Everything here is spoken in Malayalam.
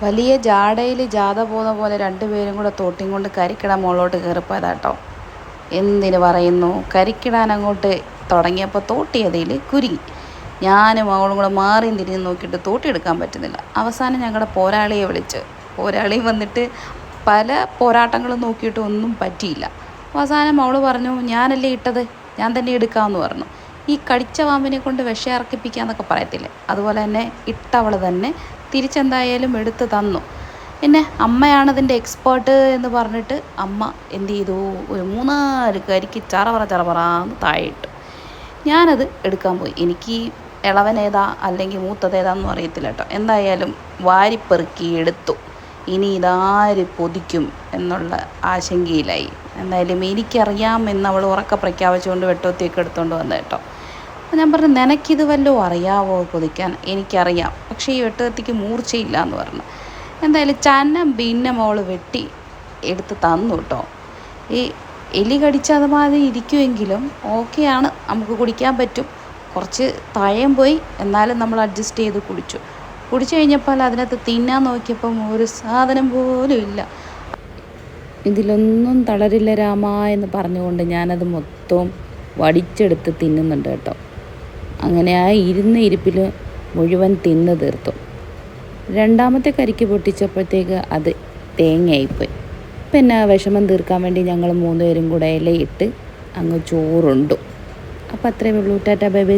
വലിയ ജാടയിൽ ജാഥ പോകുന്ന പോലെ രണ്ടുപേരും കൂടെ തോട്ടിയും കൊണ്ട് കരിക്കിടാൻ മുകളിലോട്ട് കയറിപ്പോയതാട്ടോ. എന്തിന് പറയുന്നു, കരിക്കിടാൻ അങ്ങോട്ട് തുടങ്ങിയപ്പോൾ തോട്ടി അതിൽ കുരുങ്ങി. ഞാനും അവളും കൂടെ മാറിയും തിരിഞ്ഞ് നോക്കിയിട്ട് തോട്ടി എടുക്കാൻ പറ്റുന്നില്ല. അവസാനം ഞങ്ങളുടെ പോരാളിയെ വിളിച്ച്, പോരാളി വന്നിട്ട് പല പോരാട്ടങ്ങളും നോക്കിയിട്ട് ഒന്നും പറ്റിയില്ല. അവസാനം അവൾ പറഞ്ഞു, ഞാനല്ലേ ഇട്ടത്, ഞാൻ തന്നെ എടുക്കാമെന്ന് പറഞ്ഞു. ഈ കടിച്ച പാമ്പിനെ കൊണ്ട് വിഷം ഇറക്കിപ്പിക്കാന്നൊക്കെ പറയത്തില്ലേ, അതുപോലെ തന്നെ ഇട്ടവൾ തന്നെ തിരിച്ചെന്തായാലും എടുത്ത് തന്നു. പിന്നെ അമ്മയാണതിൻ്റെ എക്സ്പേർട്ട് എന്ന് പറഞ്ഞിട്ട് അമ്മ എന്ത് ചെയ്തു, ഒരു 3-4 കരിക്ക് ചറപറാന്ന് താഴെ ഇട്ടു. ഞാനത് എടുക്കാൻ പോയി. എനിക്ക് ഇളവനേതാ അല്ലെങ്കിൽ മൂത്തതേതാണെന്നും അറിയത്തില്ല കേട്ടോ. എന്തായാലും വാരിപ്പെറുക്കി എടുത്തു. ഇനി ഇതാര് പൊതിക്കും എന്നുള്ള ആശങ്കയിലായി. എന്തായാലും എനിക്കറിയാം എന്ന് അവൾ ഉറക്കെ പ്രഖ്യാപിച്ചുകൊണ്ട് വെട്ടോത്തിയൊക്കെ എടുത്തുകൊണ്ട് വന്നു കേട്ടോ. അപ്പോൾ ഞാൻ പറഞ്ഞു, നിനക്കിത് വല്ലതും അറിയാവോ പൊതിക്കാൻ? എനിക്കറിയാം, പക്ഷേ ഈ വെട്ടുകത്തിക്ക് മൂർച്ചയില്ല എന്ന് പറഞ്ഞു. എന്തായാലും ചന്നം ഭിന്നം അവൾ വെട്ടി എടുത്ത് തന്നു കേട്ടോ. ഈ എലി കടിച്ചത് മാതിരി ഇരിക്കുമെങ്കിലും ഓക്കെയാണ്, നമുക്ക് കുടിക്കാൻ പറ്റും. കുറച്ച് താഴെയും പോയി, എന്നാലും നമ്മൾ അഡ്ജസ്റ്റ് ചെയ്ത് കുടിച്ചു കഴിഞ്ഞപ്പോൾ അതിനകത്ത് തിന്നാൻ നോക്കിയപ്പം ഒരു സാധനം പോലും ഇല്ല. ഇതിലൊന്നും തളരില്ല രാമ എന്ന് പറഞ്ഞുകൊണ്ട് ഞാനത് മൊത്തവും വടിച്ചെടുത്ത് തിന്നുന്നുണ്ട് കേട്ടോ. അങ്ങനെ ആ ഇരുന്ന ഇരിപ്പിൽ മുഴുവൻ തിന്ന് തീർത്തു. രണ്ടാമത്തെ കരിക്ക് പൊട്ടിച്ചപ്പോഴത്തേക്ക് അത് തേങ്ങയായിപ്പോയി. പിന്നെ വിഷമം തീർക്കാൻ വേണ്ടി ഞങ്ങൾ 3 പേരും കൂടെ ഇലയിട്ട് അങ്ങ് ചോറുണ്ടു. അപ്പോൾ അത്രയേ ഉള്ളൂ. Tata bye bye.